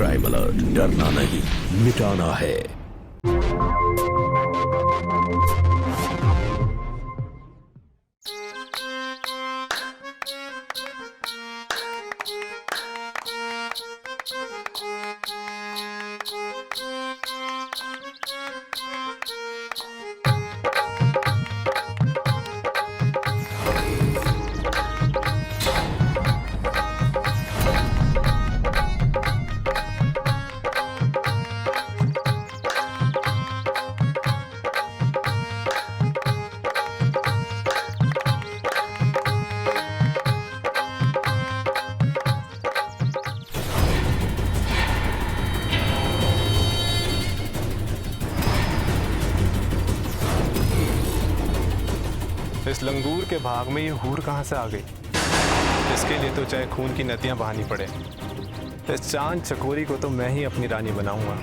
Crime alert, डरना नहीं मिटाना है। इस लंगूर के भाग में ये हूर कहाँ से आ गई? इसके लिए तो चाहे खून की नदियां बहानी पड़े, इस चांद चकोरी को तो मैं ही अपनी रानी बनाऊंगा।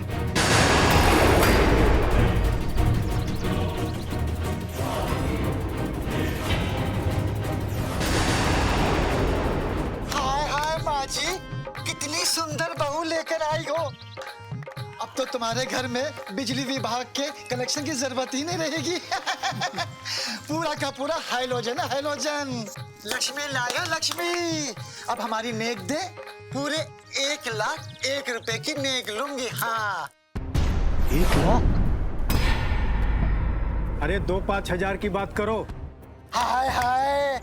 हाय हाय माँ जी, कितनी सुंदर बहू लेकर आई हो। अब तो तुम्हारे घर में बिजली विभाग के कनेक्शन की जरूरत ही नहीं रहेगी। पूरा का पूरा हाइलोजन है, हाइलोजन। लक्ष्मी लाया लक्ष्मी। अब हमारी नेक दे, पूरे 1,01,000 रुपए की नेक लूंगी। हाँ 1,00,000? अरे 2-5 हजार की बात करो। हाय हाय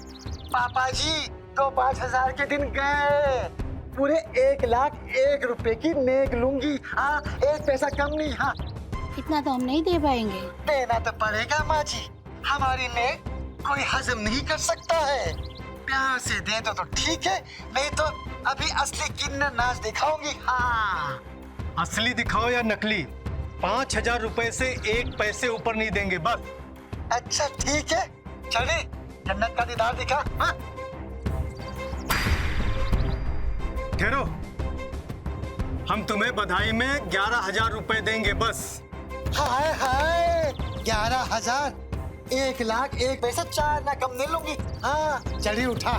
पापा जी, तो 5,000 के दिन गए। पूरे 1,01,000 रुपए की नेक लूंगी। हाँ, एक पैसा कम नहीं। हाँ इतना तो हम नहीं दे पाएंगे। देना तो पड़ेगा माँ जी, हमारी नेक कोई हजम नहीं कर सकता है। प्यार से दे दो तो ठीक है, नहीं तो अभी असली किन्नर नाच दिखाऊंगी। हाँ असली दिखाओ या नकली, 5,000 रुपए से 1 पैसे ऊपर नहीं देंगे बस। अच्छा ठीक है, चले जन्नत का दीदार दिखा। हाँ? ठहरो, हम तुम्हें बधाई में 11,000 रुपए देंगे बस। हाय हाय 11,000, 1,01,000 पैसा 4 ना कम नहीं लूंगी। हाँ चली उठा।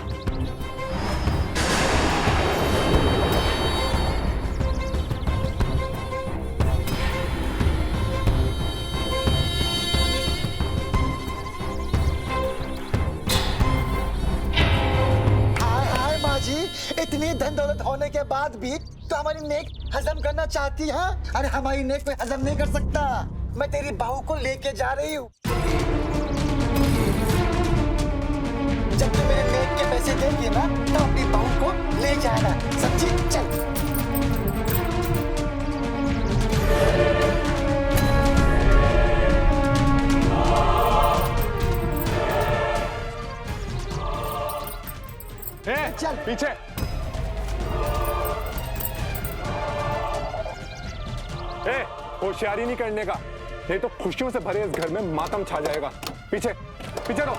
हाय हाय माँ जी, इतनी धन दौलत होने के बाद भी तो हमारी नेक हजम करना चाहती है। अरे हमारी नेक कोई हजम नहीं कर सकता। मैं तेरी बहू को लेके जा रही हूँ। जब तू मेरे नेक के पैसे देगी ना, तो अपनी बहू को ले जाना। सच्ची चल। चल पीछे। होशियारी नहीं करने का, नहीं तो खुशियों से भरे इस घर में मातम छा जाएगा। पीछे पीछे रहो।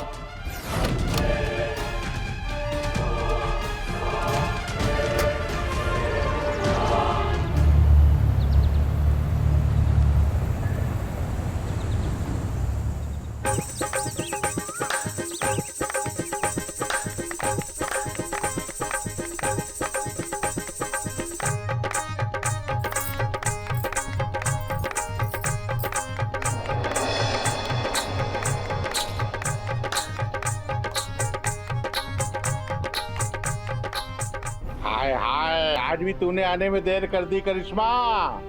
हाय हाय, आज भी तूने आने में देर कर दी करिश्मा।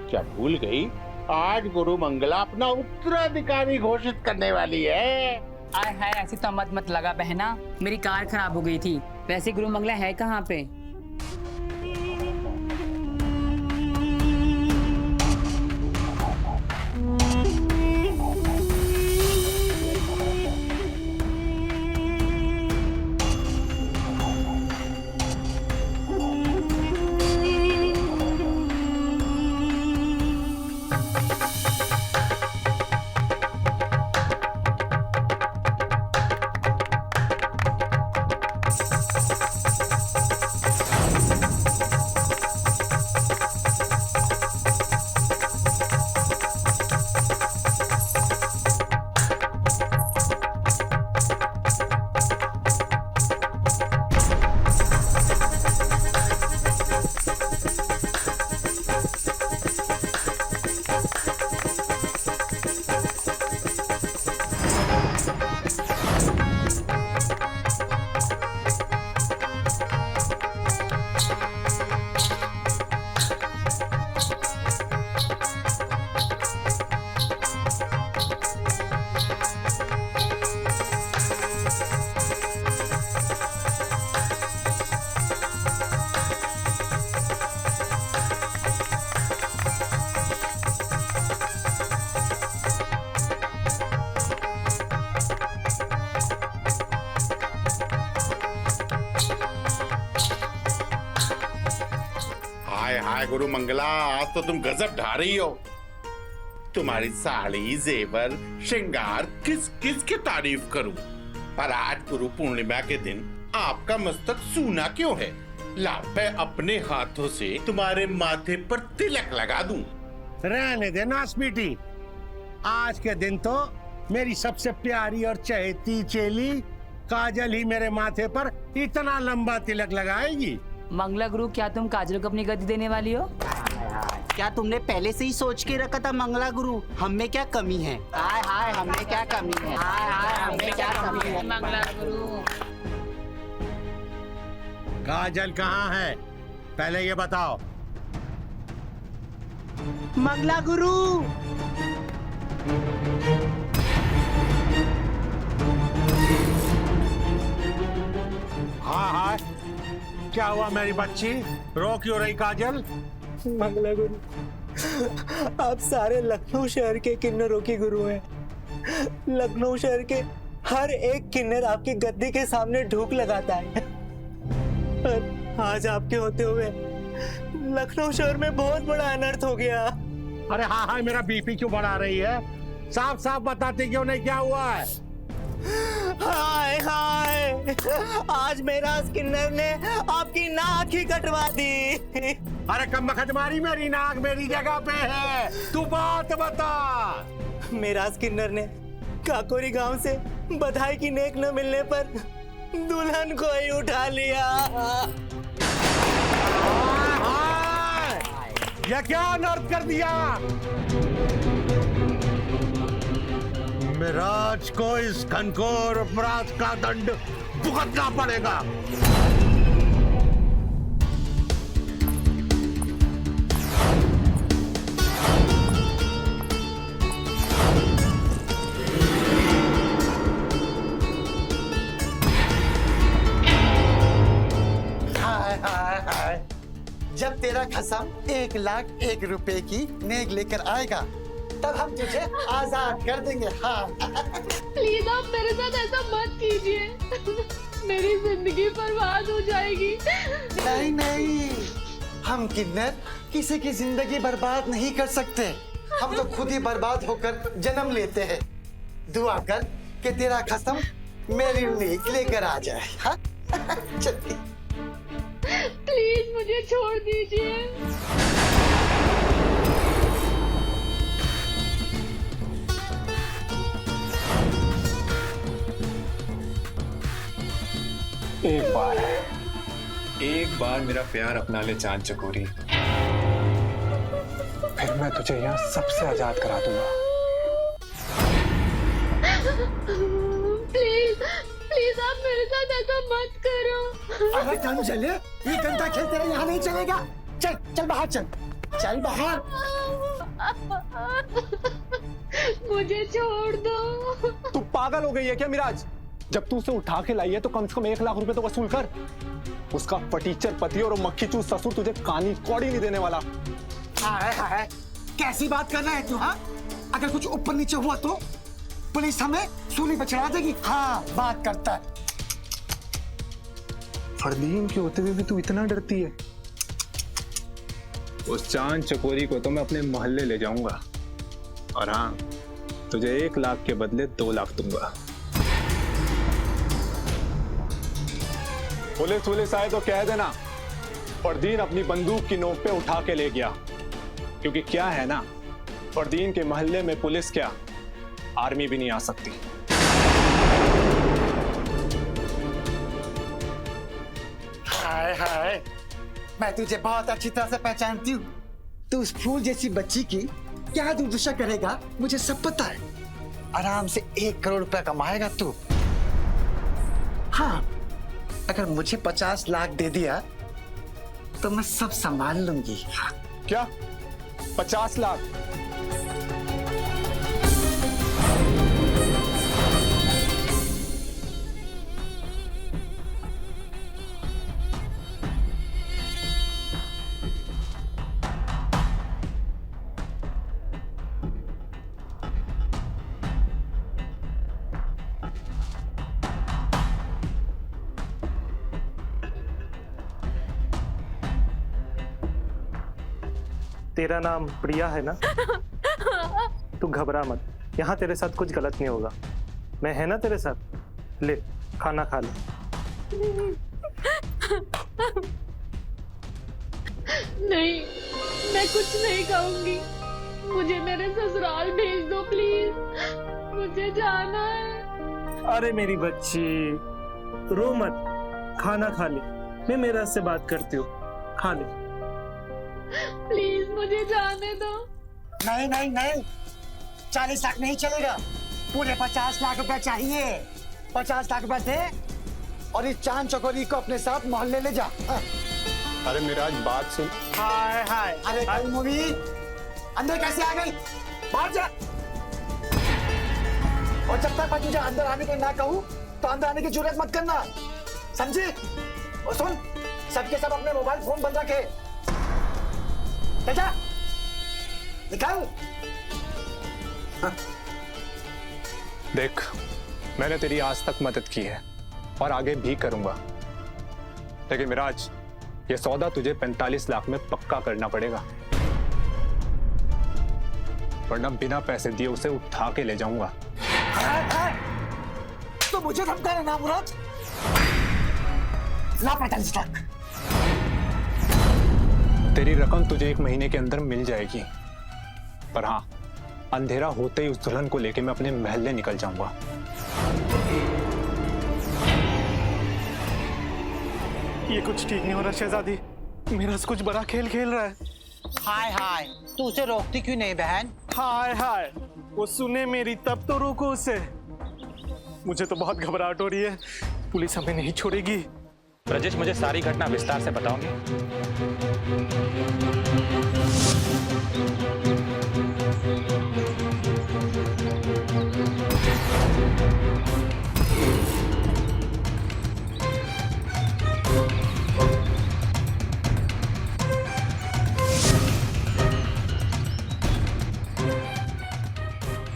क्या भूल गई, आज गुरु मंगला अपना उत्तराधिकारी घोषित करने वाली है। आय हाय, ऐसी तो मत लगा बहना, मेरी कार खराब हो गई थी। वैसे गुरु मंगला है कहाँ पे? हाय हाय गुरु मंगला, आज तो तुम गजब ढा रही हो। तुम्हारी साड़ी, जेवर, श्रृंगार किस किस की तारीफ करूं, पर आज गुरु पूर्णिमा के दिन आपका मस्तक सूना क्यों है? ला मैं अपने हाथों से तुम्हारे माथे पर तिलक लगा दूं। रहने देना स्वीटी, आज के दिन तो मेरी सबसे प्यारी और चहेती चेली काजल ही मेरे माथे पर इतना लंबा तिलक लगाएगी। मंगला गुरु, क्या तुम काजल को अपनी गद्दी देने वाली हो? क्या तुमने पहले से ही सोच के रखा था मंगला गुरु? हम में क्या कमी है? हाय हाय, हमें क्या कमी है? हाय हाय, हमें क्या कमी है? मंगला गुरु, काजल कहाँ है, पहले ये बताओ। मंगला गुरु, हाँ हाँ, क्या हुआ मेरी बच्ची, रो क्यों रही काजल? मंगला गुरु, आप सारे लखनऊ शहर के किन्नरों की गुरु हैं। लखनऊ शहर के हर एक किन्नर आपकी गद्दी के सामने ढूक लगाता है। पर आज आपके होते हुए लखनऊ शहर में बहुत बड़ा अनर्थ हो गया। अरे हाँ हाँ, मेरा बीपी क्यों बढ़ा रही है? साफ साफ बताते क्यों नहीं, क्या हुआ है? हाय हाय, आज मेरा किन्नर ने आपकी नाक ही कटवा दी। अरे कम तुम्हारी, मेरी नाक मेरी जगह पे है, तू बात बता। मेरा किन्नर ने काकोरी गांव से बधाई की नेक न मिलने पर दुल्हन को ही उठा लिया। यह क्या अनर्थ कर दिया? मिराज को इस घनघोर अपराध का दंड भुगतना पड़ेगा। हाय हाय हाय, जब तेरा खसम 1,01,000 रुपए की नेक लेकर आएगा तब हम तुझे आजाद कर देंगे। हाँ प्लीज आप मेरे साथ ऐसा मत कीजिए, मेरी जिंदगी बर्बाद हो जाएगी। नहीं नहीं, हम किन्नर किसी की जिंदगी बर्बाद नहीं कर सकते, हम तो खुद ही बर्बाद होकर जन्म लेते हैं। दुआ कर कि तेरा खसम मेरी नेक लेकर आ जाए। हाँ चलिए, प्लीज मुझे छोड़ दीजिए। एक बार मेरा प्यार अपना ले चांद चकोरी, फिर मैं तुझे यहाँ सबसे आजाद करा दूंगा। प्लीज प्लीज आप मेरे साथ ऐसा मत करो। अरे कम चले, ये गंदा खेल तेरा यहाँ नहीं चलेगा। चल चल बाहर, चल चल बाहर। मुझे छोड़ दो। तू पागल हो गई है क्या मिराज? जब तू उसे उठा के लाई है तो कम से कम 1,00,000 रुपए तो वसूल कर। उसका फटीचर पति और मक्खी चूस ससुर तुझे कानी कौड़ी नहीं देने वाला। हाय हाय, कैसी बात कर रहा है तू? हाँ, अगर कुछ ऊपर नीचे हुआ तो पुलिस हमें सूली पर चढ़ा देगी। हाँ बात करता है। फरदीन के होते हुए भी तू इतना डरती है? उस चांद चकोरी को तो मैं अपने मोहल्ले ले जाऊंगा, और हाँ, तुझे 1,00,000 के बदले 2,00,000 दूंगा। पुलिस आए तो कह देना फरदीन अपनी बंदूक की नोक पे उठा के ले गया, क्योंकि क्या है ना, फरदीन के मोहल्ले में पुलिस क्या, आर्मी भी नहीं आ सकती। हाय हाय, मैं तुझे बहुत अच्छी तरह से पहचानती हूँ। तू उस फूल जैसी बच्ची की क्या दुर्दशा करेगा मुझे सब पता है। आराम से 1 करोड़ रुपया कमाएगा तू। हाँ, अगर मुझे 50 लाख दे दिया तो मैं सब संभाल लूंगी। क्या 50 लाख? तेरा नाम प्रिया है ना? तू घबरा मत, यहाँ तेरे साथ कुछ गलत नहीं होगा। मैं है ना तेरे साथ। ले खाना खा ले। नहीं, मैं कुछ नहीं खाऊंगी। मुझे मेरे ससुराल भेज दो प्लीज, मुझे जाना है। अरे मेरी बच्ची रो मत, खाना खा ले। मैं मेरा से बात करती हूँ, खा ले। प्लीज मुझे जाने दो। नहीं नहीं नहीं, 40 लाख नहीं चलेगा, पूरे 50 लाख रुपए चाहिए। 50 लाख रुपए दे और इस चांद चकोरी को अपने साथ मोहल्ले ले जा। हाँ। अरे मिराज बात सुन। हाय हाय, अरे कल मूवी अंदर कैसे आ गई? बाहर जा। और जब तक मैं तुझे अंदर आने को ना कहूँ तो अंदर आने की जरूरत मत करना, समझी? और सुन, सबके सब अपने मोबाइल फोन बंद रखे। जा, निकल। देख, मैंने तेरी आज तक मदद की है और आगे भी करूंगा, लेकिन मिराज ये सौदा तुझे 45 लाख में पक्का करना पड़ेगा, वरना बिना पैसे दिए उसे उठा के ले जाऊंगा। तो मुझे धमका रहा ना मुराद? ला 45 लाख। तेरी रकम तुझे 1 महीने के अंदर मिल जाएगी, पर हाँ, अंधेरा होते ही उस दुल्हन को लेके मैं अपने महल निकल जाऊंगा। ये कुछ ठीक नहीं हो रहा शहजादी, मेरा कुछ बड़ा खेल खेल रहा है। हाय हाय, तू उसे रोकती क्यों नहीं बहन? हाय हाय, वो सुने मेरी तब तो रोको उसे। मुझे तो बहुत घबराहट हो रही है, पुलिस हमें नहीं छोड़ेगी। ब्रजेश, मुझे सारी घटना विस्तार से बताओगे?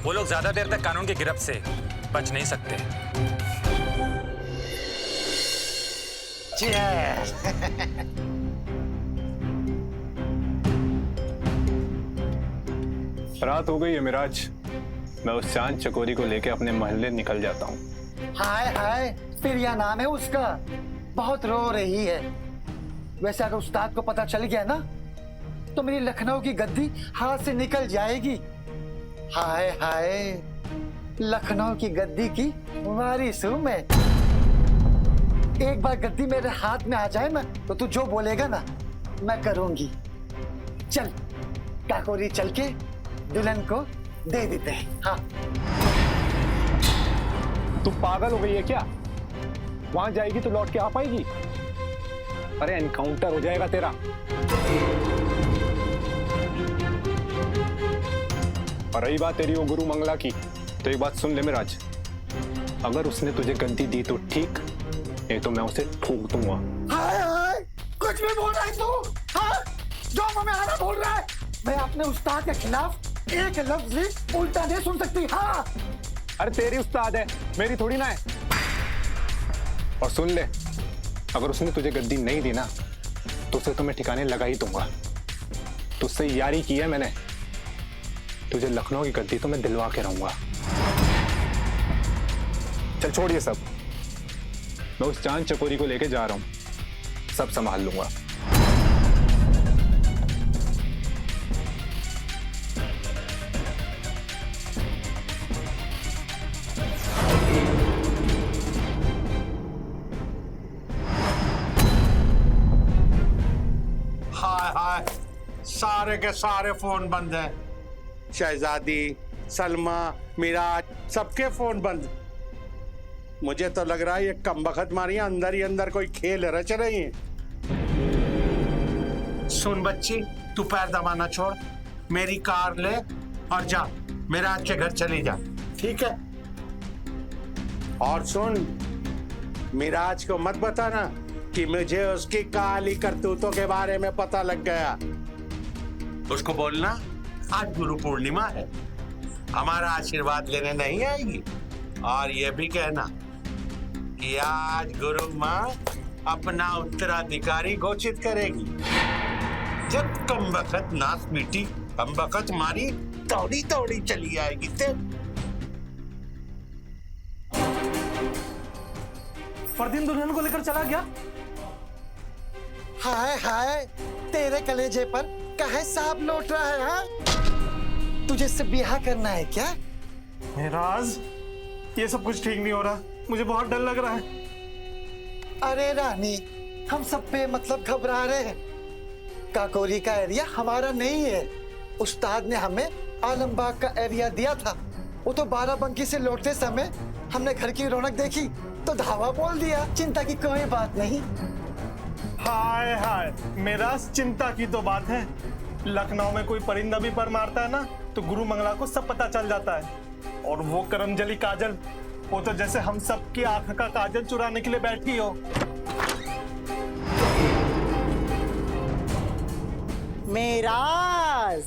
वो लोग ज्यादा देर तक कानून की गिरफ्त से बच नहीं सकते। रात हो गई है मिराज, मैं उस चांद चकोरी को लेके अपने महल्ले निकल जाता हूँ। हाय हाय, प्रिया नाम है उसका, बहुत रो रही है। वैसे अगर उस्ताद को पता चल गया ना तो मेरी लखनऊ की गद्दी हाथ से निकल जाएगी। हाय हाय, लखनऊ की गद्दी की वारिस हूं मैं। एक बार गद्दी मेरे हाथ में आ जाए ना तो तू जो बोलेगा ना मैं करूंगी। चल काकोरी चल के दुल्हन को दे देते हैं। हाँ, तू पागल हो गई है क्या? वहां जाएगी तो लौट के आ पाएगी? अरे एनकाउंटर हो जाएगा तेरा। और रही बात तेरी वो गुरु मंगला की, तो एक बात सुन ले मिराज, अगर उसने तुझे गद्दी दी तो ठीक, नहीं तो मैं उसे ठोक दूंगा। हाय हाय, कुछ भी बोल रहा है तू? हाँ, जो मुंह में आ रहा बोल रहा है। मैं अपने उस्ताद के खिलाफ एक लफ्ज भी उल्टा नहीं सुन सकती। हाँ, अरे तेरी उस्ताद है, मेरी थोड़ी ना है। और सुन ले, अगर उसने तुझे गद्दी नहीं दी ना तो उसे तो मैं ठिकाने लगा ही दूंगा। तुझसे यारी की है मैंने, तुझे लखनऊ की गद्दी तो मैं दिलवा के रहूंगा। चल छोड़ ये सब, मैं उस चांद चकोरी को लेके जा रहा हूं, सब संभाल लूंगा। हाय हाय, सारे के सारे फोन बंद हैं। शहजादी, सलमा, मिराज, सबके फोन बंद। मुझे तो लग रहा है ये कमबख्त मारियां अंदर ही अंदर कोई खेल रच रही हैं। सुन बच्ची, तू पैर दबाना छोड़, मेरी कार ले और जा मिराज के घर चली जा, ठीक है? और सुन, मिराज को मत बताना कि मुझे उसकी काली करतूतों के बारे में पता लग गया। उसको बोलना आज गुरु पूर्णिमा है, हमारा आशीर्वाद लेने नहीं आएगी। और ये भी कहना कि आज गुरु माँ अपना उत्तराधिकारी घोषित करेगी। जब कम वक्त नाश मिट्टी कम वक्त मारी दौड़ी दौड़ी चली आएगी ते। फरदीन दुल्हन को लेकर चला गया। हाय हाय, तेरे कलेजे पर काहे सांप लौट रहा है? हाँ, तुझे इससे ब्याह करना है क्या? मेराज, ये सब कुछ ठीक नहीं हो रहा, मुझे बहुत डर लग रहा है। अरे रानी, हम सब पे मतलब घबरा रहे हैं। काकोरी का एरिया हमारा नहीं है। उस्ताद ने हमें आलमबाग का एरिया दिया था। वो तो बाराबंकी से लौटते समय हमने घर की रौनक देखी तो धावा बोल दिया। चिंता की कोई बात नहीं। हाय हाय, मेरा चिंता की तो बात है। लखनऊ में कोई परिंदा भी पर मारता है ना तो गुरु मंगला को सब पता चल जाता है। और वो करमजली काजल, वो तो जैसे हम सब की आंख का काजल चुराने के लिए बैठी हो। मेराज,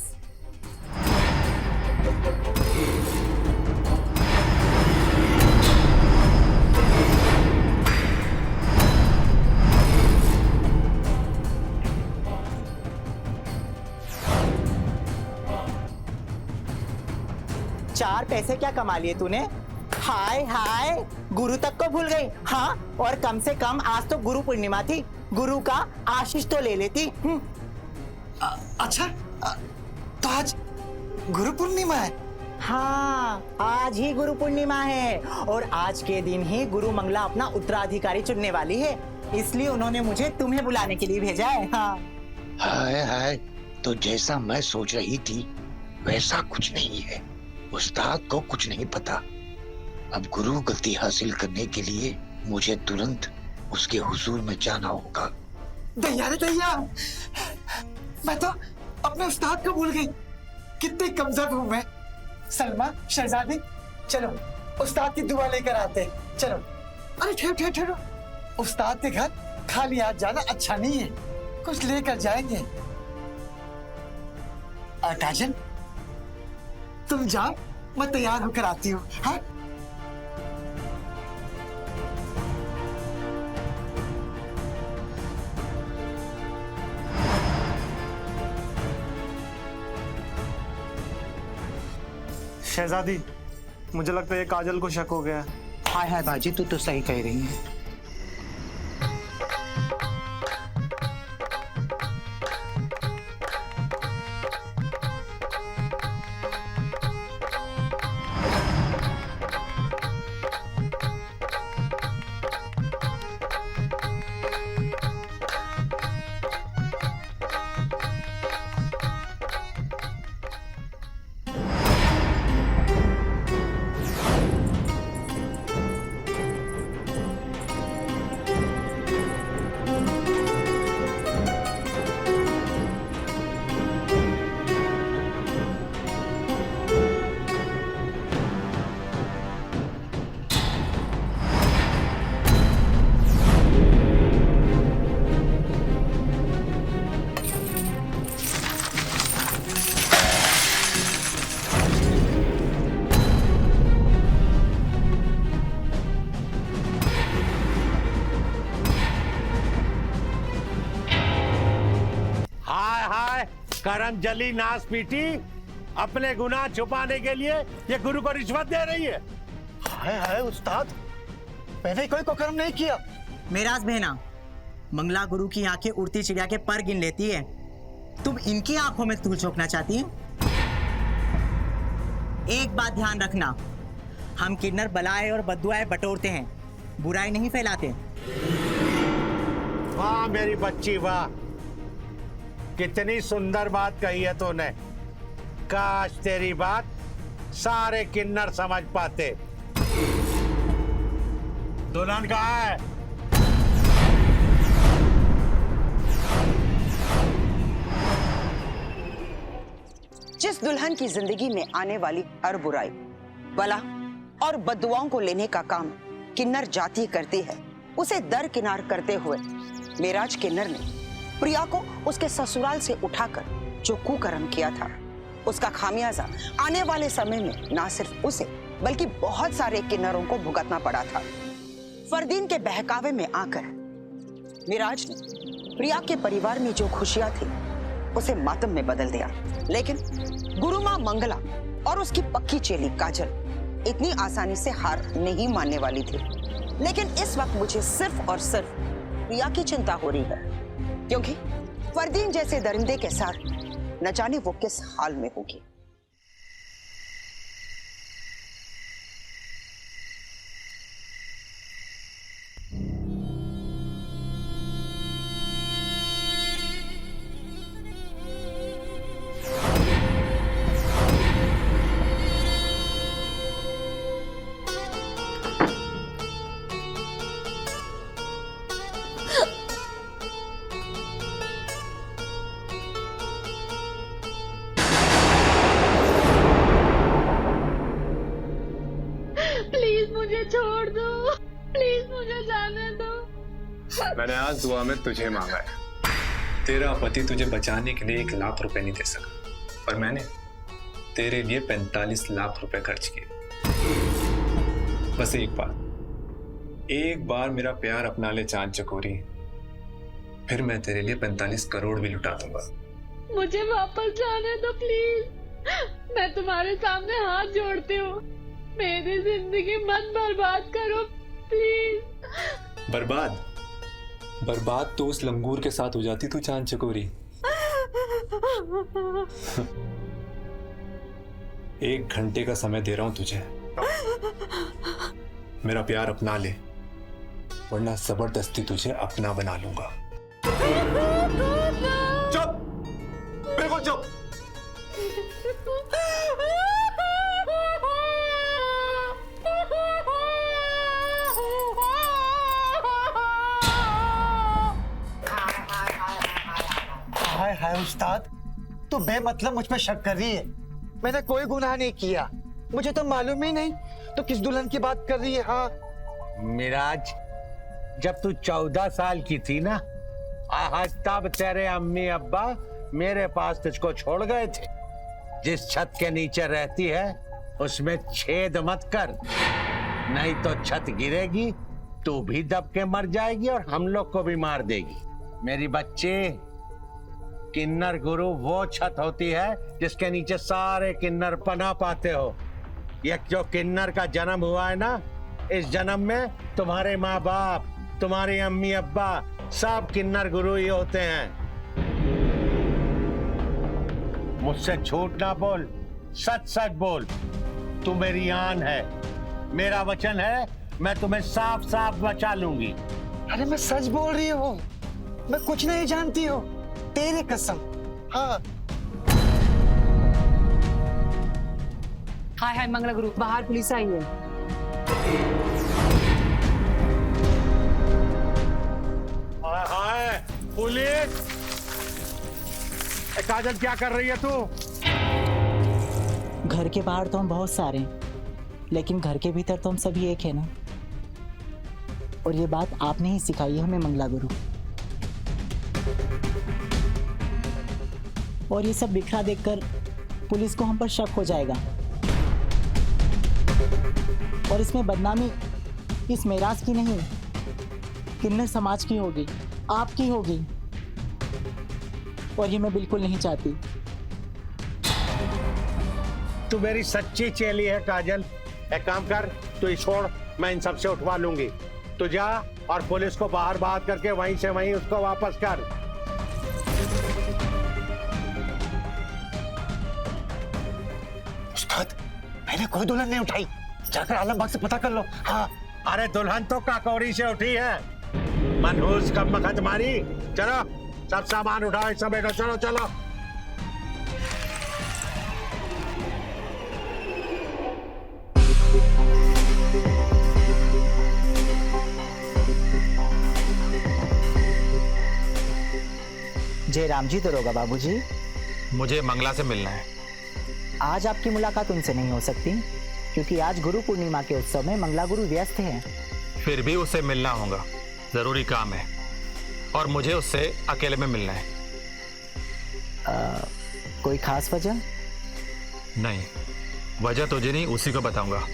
चार पैसे क्या कमा लिए तूने? हाय हाय, गुरु तक को भूल गई। हाँ, और कम से कम आज तो गुरु पूर्णिमा थी, गुरु का आशीष तो ले लेती। अच्छा, तो आज गुरु पूर्णिमा है? हाँ, आज ही गुरु पूर्णिमा है और आज के दिन ही गुरु मंगला अपना उत्तराधिकारी चुनने वाली है, इसलिए उन्होंने मुझे तुम्हें बुलाने के लिए भेजा है। हाँ। हाय हाय, तो जैसा मैं सोच रही थी वैसा कुछ नहीं है। उस्ताद को कुछ नहीं पता। अब गुरु गति हासिल करने के लिए मुझे तुरंत उसके हुजूर में जाना होगा। दैया रे दैया, मैं तो अपने उस्ताद को भूल गई। कितनी कमजोर हूँ मैं। सलमा, शहजादी, चलो उस्ताद की दुआ लेकर आते। चलो। अरे ठहरो ठहरो, उस्ताद के घर खाली हाथ जाना अच्छा नहीं है, कुछ लेकर जाएंगे। काजल, तुम जाओ, मैं तैयार होकर आती हूँ। हाँ, शहजादी, मुझे लगता है ये काजल को शक हो गया। हाय हाय बाजी, तू तो सही कह रही है। करमजली नाश पीटी अपने गुनाह छुपाने के लिए ये गुरु को रिश्वत दे रही है। हाय हाय उस्ताद, मैंने कोई कुकर्म नहीं किया। मेराज बहना, मंगला गुरु की आंखें उड़ती चिड़िया के पर गिन लेती है, तुम इनकी आंखों में धूल झोंकना चाहती हैं? एक बात ध्यान रखना, हम किन्नर बलाएं और बद्दुआएं बटोरते हैं, बुराई नहीं फैलाते। वाह मेरी बच्ची वाह, कितनी सुंदर बात कही है तूने। काश तेरी बात सारे किन्नर समझ पाते। दुल्हन कहाँ है? जिस दुल्हन की जिंदगी में आने वाली हर बुराई, बला और बद्दुआओं को लेने का काम किन्नर जाति करती है, उसे दरकिनार करते हुए मेराज किन्नर ने प्रिया को उसके ससुराल से उठाकर जो कुकर्म किया था, उसका खामियाजा आने वाले समय में ना सिर्फ उसे बल्कि बहुत सारे किन्नरों को भुगतना पड़ा था। फरदीन के बहकावे में आकर मेराज ने प्रिया के परिवार में जो खुशियां थी उसे मातम में बदल दिया, लेकिन गुरु माँ मंगला और उसकी पक्की चेली काजल इतनी आसानी से हार नहीं मानने वाली थी। लेकिन इस वक्त मुझे सिर्फ और सिर्फ प्रिया की चिंता हो रही है, क्योंकि फरदीन जैसे दरिंदे के साथ न जाने वो किस हाल में होगी। प्लीज मुझे छोड़ दो, प्लीज मुझे जाने दो। मैंने आज दुआ में तुझे मांगा है। तेरा पति तुझे बचाने के लिए 1 लाख रुपए नहीं दे सका, पर मैंने तेरे लिए 45 लाख रुपए खर्च किए। बस एक बार मेरा प्यार अपना ले चांद चकोरी, फिर मैं तेरे लिए 45 करोड़ भी लुटा दूंगा। मुझे वापस जाने दो प्लीज। मैं तुम्हारे सामने हाथ जोड़ती हूँ, मेरी जिंदगी मत बर्बाद करो प्लीज। बर्बाद तो उस लंगूर के साथ हो जाती तू चांद चकोरी। 1 घंटे का समय दे रहा हूं तुझे, मेरा प्यार अपना ले, वरना जबरदस्ती तुझे अपना बना लूंगा। चुप, बिल्कुल चुप। हाय हाय उस्ताद, तू बेमतलब मुझ पे शक कर रही है। मैंने कोई गुनाह नहीं किया, मुझे तो मालूम ही नहीं तो किस दुल्हन की बात कर रही है। हाँ मिराज, जब तू 14 साल की थी ना, आज तब तेरे अम्मी अब्बा मेरे पास तुझको छोड़ गए थे। जिस छत के नीचे रहती है उसमें छेद मत कर, नहीं तो छत गिरेगी, तू भी दब के मर जाएगी और हम लोग को भी मार देगी। मेरी बच्चे, किन्नर गुरु वो छत होती है जिसके नीचे सारे किन्नर पनाह पाते हो। ये जो किन्नर का जन्म हुआ है ना, इस जन्म में तुम्हारे माँ बाप, तुम्हारे अम्मी अब्बा सब किन्नर गुरु ही होते हैं। मुझसे झूठ ना बोल, सच सच बोल। तू मेरी आन है, मेरा वचन है, मैं तुम्हें साफ साफ बचा लूंगी। अरे मैं सच बोल रही हूँ, मैं कुछ नहीं जानती हूँ, तेरी कसम। हाँ हाय हाय मंगला गुरु, बाहर पुलिस आई है। हाय हाय पुलिस! काजल क्या कर रही है तू? घर के बाहर तो हम बहुत सारे हैं, लेकिन घर के भीतर तो हम सभी एक है ना। और ये बात आपने ही सिखाई है हमें मंगला गुरु। और ये सब बिखरा देखकर पुलिस को हम पर शक हो जाएगा, और इसमें बदनामी इस मेराज की नहीं, किन्नर समाज की होगी, आपकी होगी, और ये मैं बिल्कुल नहीं चाहती। तू मेरी सच्ची चेली है काजल। एक काम कर, तू ही छोड़, मैं इन सब से उठवा लूंगी। तू जा और पुलिस को बाहर बात करके वहीं से वहीं उसको वापस कर। उस्ताद, मैंने कोई दुल्हन नहीं उठाई, जाकर आलमबाग से पता कर लो। हाँ अरे दुल्हन तो काकौरी से उठी है, मनहूस कब मखत मारी। चलो सब सामान उठाओ, सब बैठो, चलो चलो। जय राम जी दरोगा बाबूजी। मुझे मंगला से मिलना है। आज आपकी मुलाकात उनसे नहीं हो सकती, क्योंकि आज गुरु पूर्णिमा के उत्सव में मंगला गुरु व्यस्त हैं। फिर भी उससे मिलना होगा, जरूरी काम है, और मुझे उससे अकेले में मिलना है। कोई खास वजह? नहीं, वजह तुझे नहीं, उसी को बताऊंगा।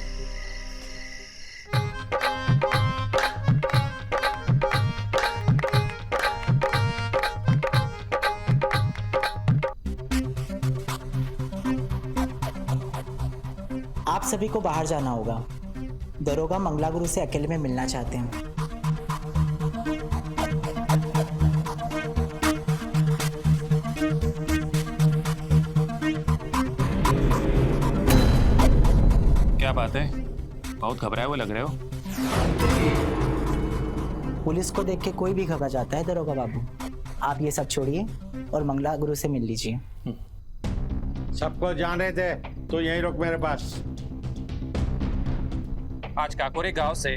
आप सभी को बाहर जाना होगा। दरोगा मंगला गुरु से अकेले में मिलना चाहते हैं। क्या बात है, बहुत घबराए हुए लग रहे हो। पुलिस को देख के कोई भी घबरा जाता है दरोगा बाबू। आप ये सब छोड़िए और मंगला गुरु से मिल लीजिए। सबको जाने दे, तू यहीं रुक मेरे पास। आज काकोरी गांव से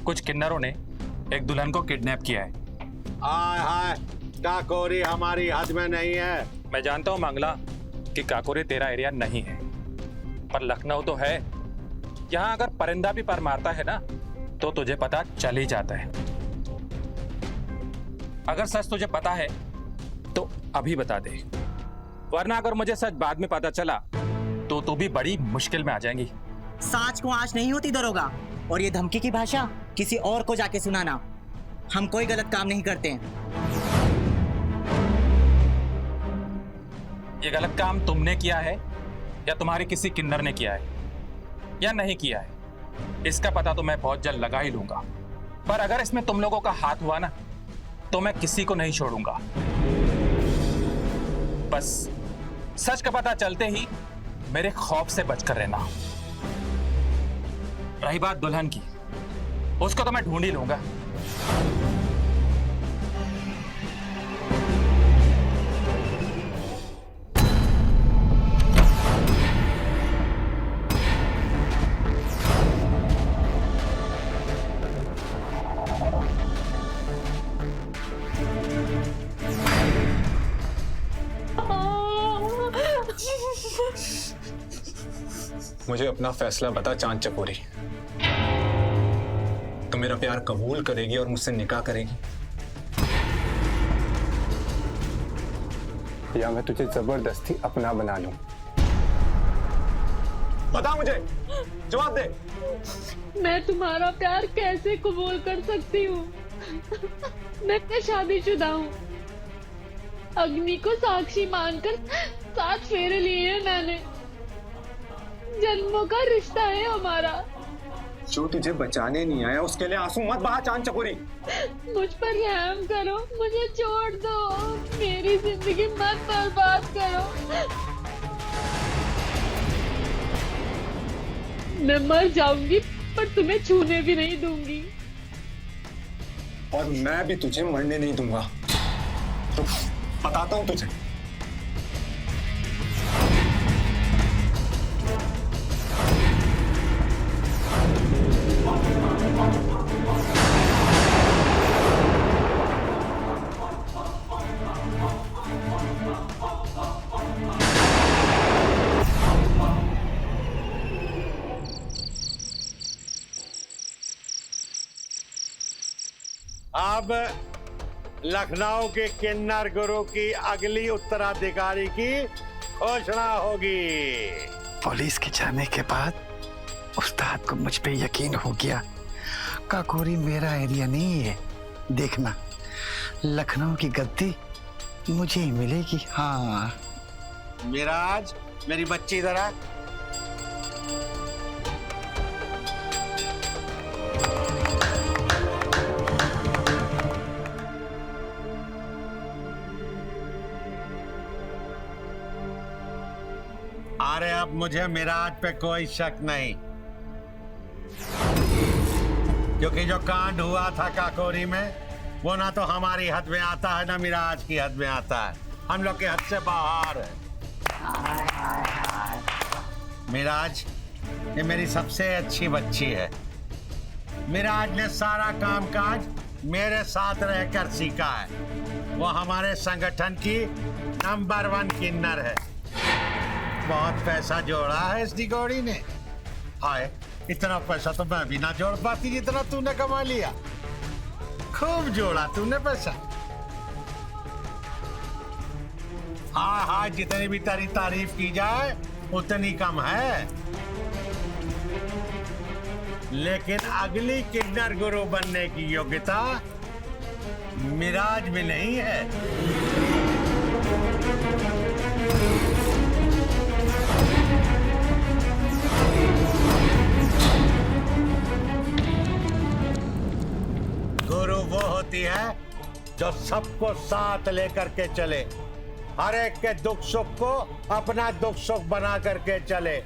कुछ किन्नरों ने एक दुल्हन को किडनैप किया है। हाय हाय, काकोरी हमारी हद में नहीं है। मैं जानता हूं मंगला कि काकोरी तेरा एरिया नहीं है, पर लखनऊ तो है। यहाँ अगर परिंदा भी पर मारता है ना तो तुझे पता चल ही जाता है। अगर सच तुझे पता है तो अभी बता दे, वरना अगर मुझे सच बाद में पता चला तो तू भी बड़ी मुश्किल में आ जाएंगी। सांच को आंच नहीं होती दरोगा, और ये धमकी की भाषा किसी और को जाके सुनाना। हम कोई गलत काम नहीं करते हैं। ये गलत काम तुमने किया है या तुम्हारे किसी किन्नर ने किया है या नहीं किया है, इसका पता तो मैं बहुत जल्द लगा ही लूंगा। पर अगर इसमें तुम लोगों का हाथ हुआ ना तो मैं किसी को नहीं छोड़ूंगा। बस सच का पता चलते ही मेरे खौफ से बचकर रहना। रही बात दुल्हन की, उसको तो मैं ढूंढ ही लूंगा। मुझे अपना फैसला बता चांद चकोरी। तो मेरा प्यार कबूल करेगी और मुझसे निकाह करेगी, या मैं तुझे जबरदस्ती अपना बना लूं? बता मुझे, जवाब दे। मैं तुम्हारा प्यार कैसे कबूल कर सकती हूँ? मैं क्या शादीशुदा हूँ? अग्नि को साक्षी मानकर 7 फेरे लिए हैं मैंने। जन्मों का रिश्ता है हमारा। जो तुझे बचाने नहीं आया उसके लिए आंसू मत बहा चांद चकोरी। मुझ पर रहम करो, मुझे छोड़ दो, मेरी जिंदगी मत बर्बाद करो। मैं मर जाऊंगी पर तुम्हें छूने भी नहीं दूंगी। और मैं भी तुझे मरने नहीं दूंगा। तो बताता हूं तुझे। अब लखनऊ के किन्नर गुरु की अगली उत्तराधिकारी की घोषणा होगी। पुलिस के जाने के बाद उस्ताद को मुझ पे यकीन हो गया, काकोरी मेरा एरिया नहीं है। देखना, लखनऊ की गद्दी मुझे ही मिलेगी। हाँ मिराज, मेरी बच्ची जरा। अरे अब मुझे मिराज पे कोई शक नहीं, क्योंकि जो कांड हुआ था काकोरी में वो ना तो हमारी हद में आता है ना मिराज की हद में आता है। हम लोग के हद से बाहर है। मिराज ये मेरी सबसे अच्छी बच्ची है। मिराज ने सारा कामकाज मेरे साथ रहकर सीखा है। वो हमारे संगठन की नंबर 1 किन्नर है। बहुत पैसा जोड़ा है इस निगोड़ी ने। हाय, इतना पैसा तो मैं भी ना जोड़ पाती जितना तूने कमा लिया। खूब जोड़ा तूने पैसा। हाँ हाँ, जितनी भी तेरी तारीफ की जाए उतनी कम है। लेकिन अगली किन्नर गुरु बनने की योग्यता मिराज में नहीं है। सबको साथ लेकर के चले, हर एक के दुख सुख को अपना दुख सुख बना करके चले,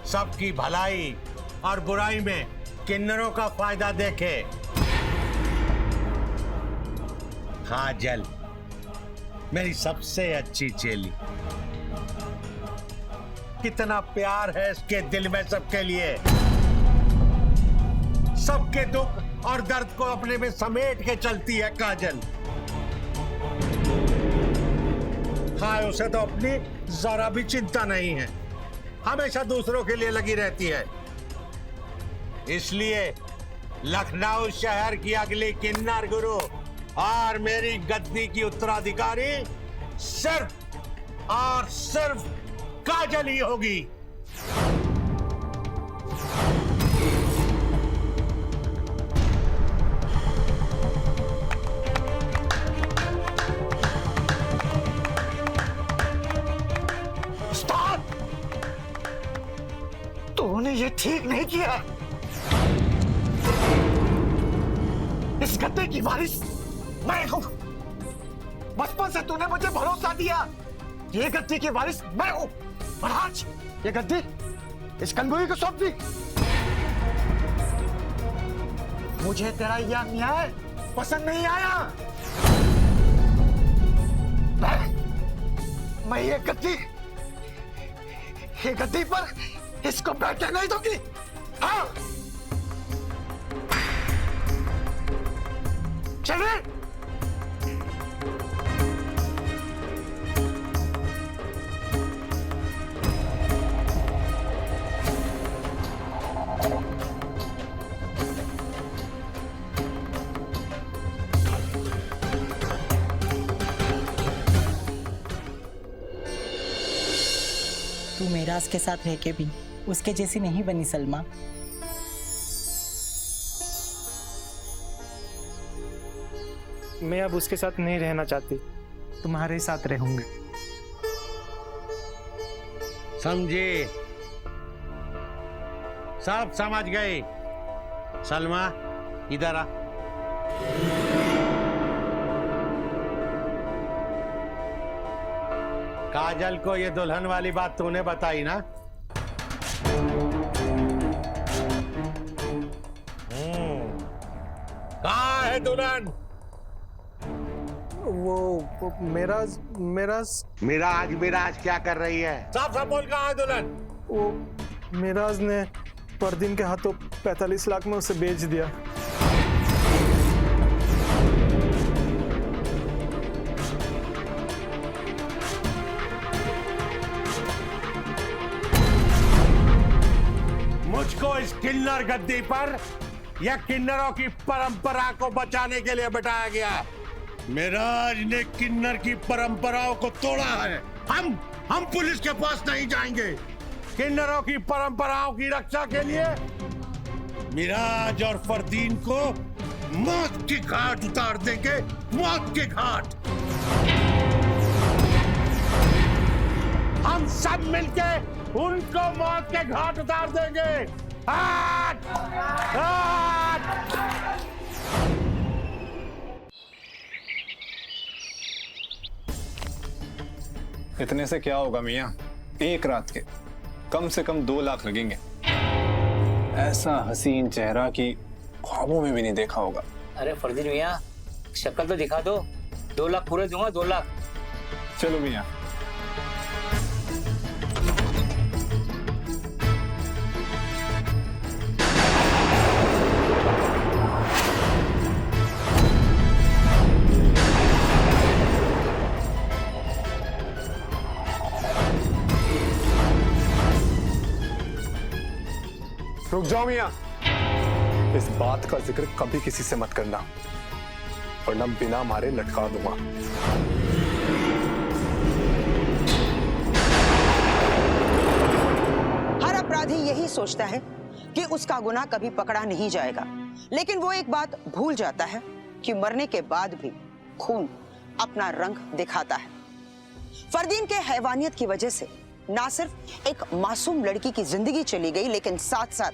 सबकी भलाई और बुराई में किन्नरों का फायदा देखे। काजल मेरी सबसे अच्छी चेली, कितना प्यार है इसके दिल में सबके लिए, सबके दुख और दर्द को अपने में समेट के चलती है काजल। हाँ, उसे तो अपनी जरा भी चिंता नहीं है, हमेशा दूसरों के लिए लगी रहती है। इसलिए लखनऊ शहर की अगली किन्नर गुरु और मेरी गद्दी की उत्तराधिकारी सिर्फ और सिर्फ काजल ही होगी। तूने ये ठीक नहीं किया। इस गद्दे की वारिस मैं हूं। बचपन से तूने मुझे भरोसा दिया, ये गद्दी की वारिस मैं हूं, और आज ये गद्दी इस कनगोई को सौंप दी। मुझे तेरा यह न्याय पसंद नहीं आया। मैं ये गद्दी पर इसको बैठने नहीं दूंगी। हाँ, चलिए। तू मेराज के साथ रह के भी उसके जैसी नहीं बनी सलमा। मैं अब उसके साथ नहीं रहना चाहती, तुम्हारे साथ रहूंगी। समझे, सब समझ गई। सलमा इधर आ। काजल को ये दुल्हन वाली बात तूने बताई ना? कहाँ है दुल्हन? वो मिराज क्या कर रही है? साफ साफ बोल, कहाँ है दुल्हन? वो मिराज ने परदीन के हाथों 45 लाख में उसे बेच दिया। मुझको इस किन्नर गद्दी पर या किन्नरों की परंपरा को बचाने के लिए बैठाया गया। मिराज ने किन्नर की परंपराओं को तोड़ा है। हम पुलिस के पास नहीं जाएंगे। किन्नरों की परंपराओं की रक्षा के लिए मिराज और फरदीन को मौत की घाट उतार देंगे, मौत की घाट। हम सब मिलके उनको मौत के घाट उतार देंगे। हाथ! हाथ! इतने से क्या होगा मियाँ? एक रात के कम से कम 2 लाख लगेंगे। ऐसा हसीन चेहरा कि ख्वाबों में भी नहीं देखा होगा। अरे फरदीन मियाँ, शक्ल तो दिखा दो। 2 लाख पूरे दूंगा, 2 लाख। चलो मियाँ। रुक जाओ मियाँ, इस बात का जिक्र कभी किसी से मत करना, वरना बिना मारे लटका दूंगा। हर अपराधी यही सोचता है कि उसका गुनाह कभी पकड़ा नहीं जाएगा, लेकिन वो एक बात भूल जाता है कि मरने के बाद भी खून अपना रंग दिखाता है। फरदीन के हैवानियत की वजह से ना सिर्फ एक मासूम लड़की की जिंदगी चली गई, लेकिन साथ साथ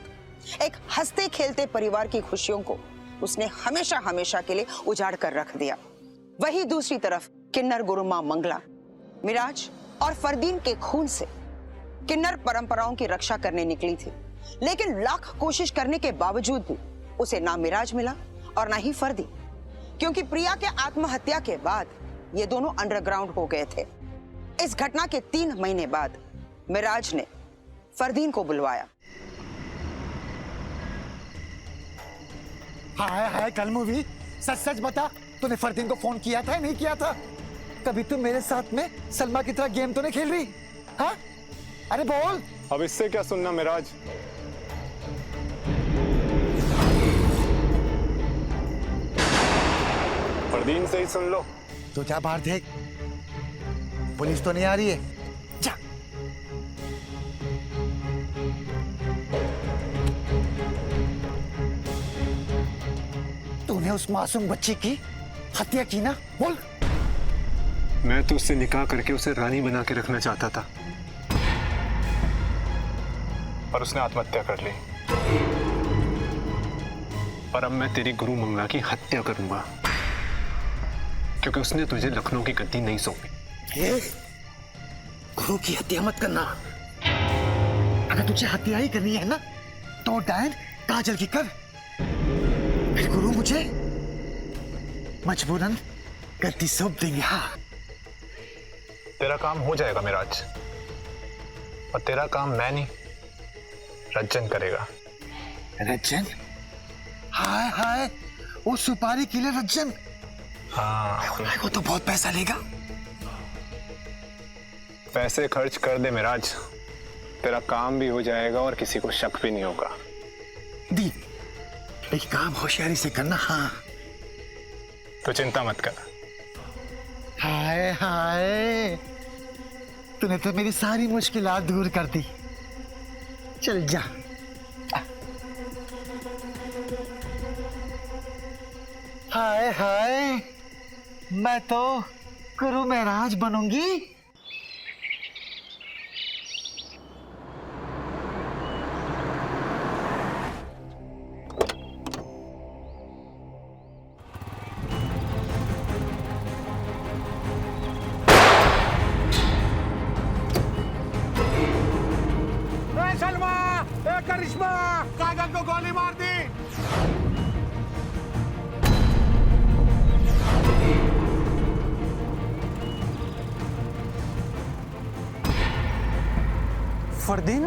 एक हंसते खेलते परिवार की खुशियों को उसने हमेशा हमेशा के लिए उजाड़ कर रख दिया। वही दूसरी तरफ किन्नर गुरु मां मंगला मिराज और फरदीन के खून से किन्नर परंपराओं की रक्षा करने निकली थी, लेकिन लाख कोशिश करने के बावजूद भी उसे ना मिराज मिला और ना ही फरदीन, क्योंकि प्रिया के आत्महत्या के बाद ये दोनों अंडरग्राउंड हो गए थे। इस घटना के 3 महीने बाद मिराज ने फरदीन को बुलवाया। हाय हाय कल मूवी, सच सच बता, तूने फरदीन को फोन किया था या नहीं किया था? कभी तू मेरे साथ में सलमा की तरह गेम तो नहीं खेल रही? हाँ, अरे बोल। अब इससे क्या सुनना मिराज? फरदीन से ही सुन लो। तो जा बाहर देख, पुलिस तो नहीं आ रही है। जा। तूने उस मासूम बच्ची की हत्या की ना? बोल। मैं तो उससे निकाह करके उसे रानी बना के रखना चाहता था, पर उसने आत्महत्या कर ली। पर अब मैं तेरी गुरु मंगला की हत्या करूंगा, क्योंकि उसने तुझे लखनऊ की गद्दी नहीं सौंपी। गुरु की हत्या मत करना। अगर तुझे हत्या ही करनी है ना, तो डायन काजल की कर। फिर गुरु मुझे मजबूरन गद्दी सौंप देंगे। हाँ, तेरा काम हो जाएगा मिराज, और तेरा काम मैं नहीं रज्जन करेगा। रज्जन? हाय हाय, वो सुपारी किले रज्जन। हाँ, वो तो बहुत पैसा लेगा। पैसे खर्च कर दे मिराज, तेरा काम भी हो जाएगा और किसी को शक भी नहीं होगा। दी, एक काम होशियारी से करना। हाँ, तो चिंता मत कर। हाय हाय, तूने तो मेरी सारी मुश्किलात दूर कर दी। चल जा। हाय हाय, मैं तो गुरु महराज बनूंगी। सलमा, करिश्मा, काजल को गोली मार दी। फरदीन?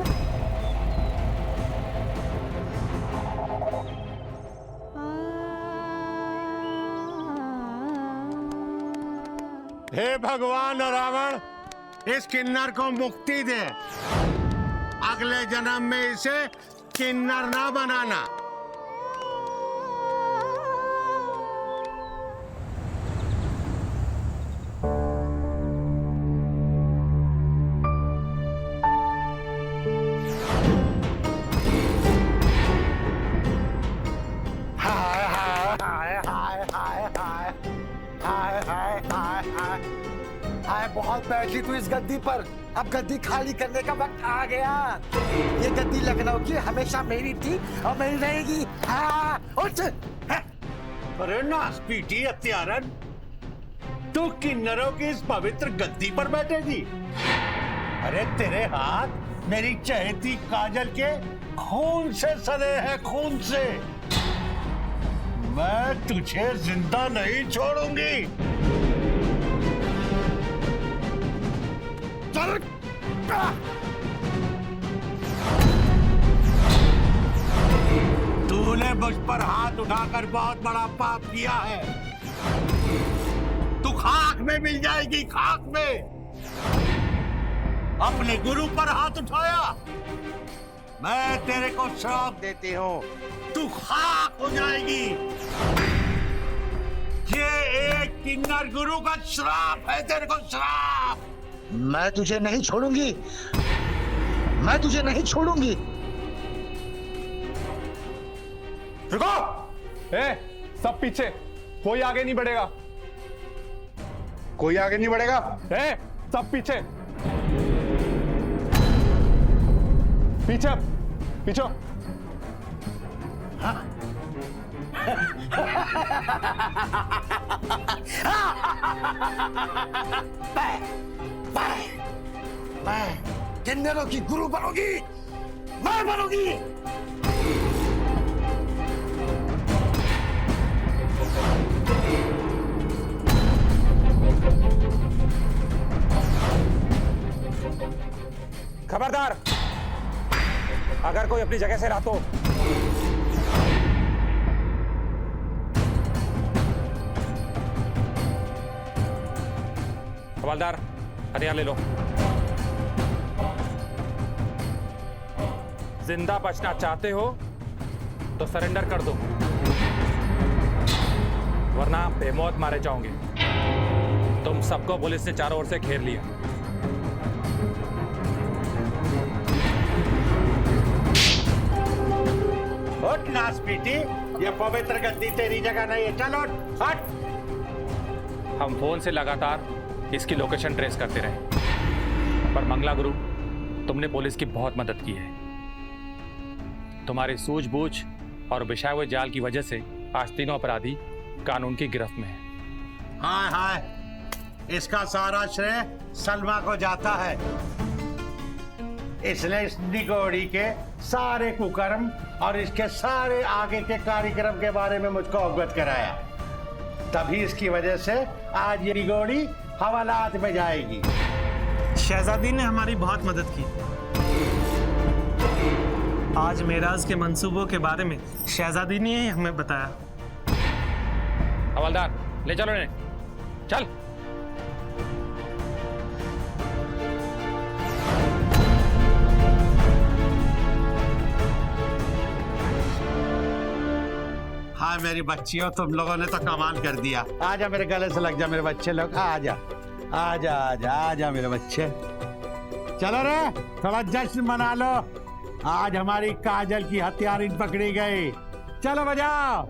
हे भगवान रावण, इस किन्नर को मुक्ति दे। अगले जन्म में इसे किन्नर ना बनाना। हाय हाय हाय हाय हाय हाय हाय हाय हाय हाय हाय, बहुत बैठी तू इस गद्दी पर। अब गद्दी खाली करने का वक्त आ गया। ये गद्दी लखनऊ की हमेशा मेरी थी और मेरी रहेगी। हाँ, उठ। अरे नास पीटी हत्यारन, तू किन्नरों की इस पवित्र गद्दी पर बैठेगी? अरे तेरे हाथ मेरी चहेती काजल के खून से सने हैं, खून से। मैं तुझे जिंदा नहीं छोड़ूंगी। चल। तूने मुझ पर हाथ उठाकर बहुत बड़ा पाप किया है। तू खाक में मिल जाएगी, खाक में। अपने गुरु पर हाथ उठाया, मैं तेरे को श्राप देती हूँ, तू खाक हो जाएगी। ये एक किन्नर गुरु का श्राप है, तेरे को श्राप। मैं तुझे नहीं छोड़ूंगी, मैं तुझे नहीं छोड़ूंगी। रुको! सब पीछे, कोई आगे नहीं बढ़ेगा। कोई आगे नहीं बढ़ेगा? सब पीछे, पीछे, पीछे। हाँ। मैं किन्नरों की गुरु बनूंगी, मैं बनूंगी। खबरदार, अगर कोई अपनी जगह से रहा तो हवलदार हथियार ले लो। जिंदा बचना चाहते हो तो सरेंडर कर दो, वरना बेमौत मारे जाओगे। तुम सबको पुलिस ने चारों ओर से घेर लिया। उठ नास पीटी, ये पवित्र गद्दी तेरी जगह नहीं है, चल उठ, हट। हम फोन से लगातार इसकी लोकेशन ट्रेस करते रहे, पर मंगला गुरु, तुमने पुलिस की बहुत मदद की है। तुम्हारी सूझबूझ और बिछाए हुए जाल की वजह से आज तीनों अपराधी कानून की गिरफ्त में हैं। हाय हाय, इसका सारा श्रेय सलमा को जाता है। इसने इस निगोड़ी के सारे कुकर्म और इसके सारे आगे के कार्यक्रम के बारे में मुझको अवगत कराया। तभी इसकी वजह से आज ये निगोड़ी हवालात में जाएगी। शहजादी ने हमारी बहुत मदद की। आज मेराज के मंसूबों के बारे में शहजादी ने ही हमें बताया। हवलदार ले चलो इन्हें, चल। हाँ मेरी बच्चियों, तुम लोगों ने तो कमाल कर दिया। आजा मेरे गले से लग जा मेरे बच्चे लोग, आजा आजा आजा आजा मेरे बच्चे। चलो रे, थोड़ा जश्न मना लो। आज हमारी काजल की हत्यारिन पकड़ी गई। चलो बजाओ।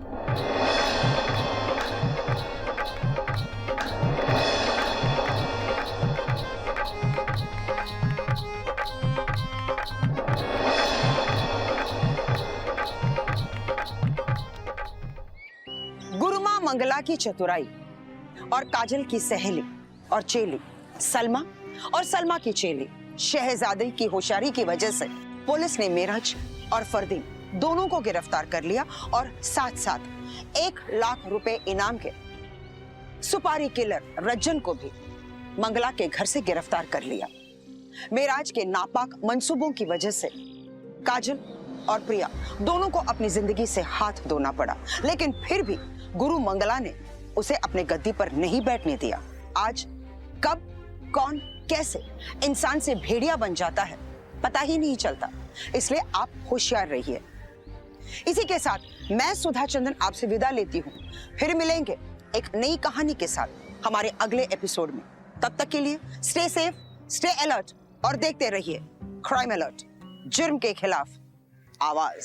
गुरु मां मंगला की चतुराई और काजल की सहेली और चेली सलमा और सलमा की चेली शहजादी की होशियारी की वजह से पुलिस ने मेरज और फरदीन दोनों को गिरफ्तार कर लिया और साथ साथ 1 लाख रुपए इनाम के सुपारी किलर रज्जन को भी मंगला के घर से गिरफ्तार कर लिया। मेराज के नापाक मंसूबों की वजह से काजल और प्रिया दोनों को अपनी जिंदगी से हाथ धोना पड़ा, लेकिन फिर भी गुरु मंगला ने उसे अपने गद्दी पर नहीं बैठने दिया। आज कब कौन कैसे इंसान से भेड़िया बन जाता है पता ही नहीं चलता, इसलिए आप होशियार रहिए। इसी के साथ मैं सुधा चंदन आपसे विदा लेती हूँ। फिर मिलेंगे एक नई कहानी के साथ हमारे अगले एपिसोड में। तब तक के लिए स्टे सेफ, स्टे अलर्ट और देखते रहिए क्राइम अलर्ट, जुर्म के खिलाफ आवाज।